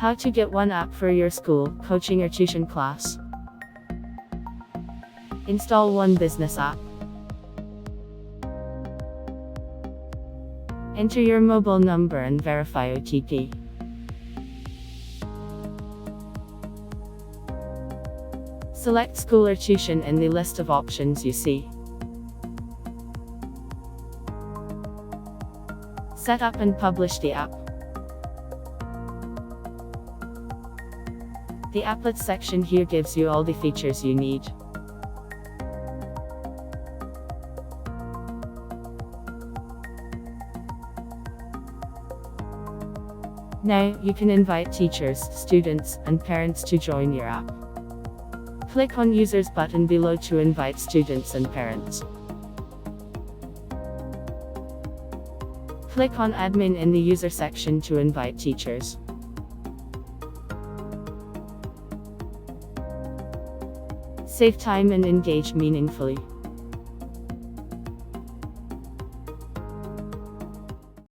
How to get one app for your school, coaching or tuition class. Install one business app. Enter your mobile number and verify OTP. Select school or tuition in the list of options you see. Set up and publish the app. The applets section here gives you all the features you need. Now, you can invite teachers, students, and parents to join your app. Click on Users button below to invite students and parents. Click on Admin in the User section to invite teachers. Save time and engage meaningfully.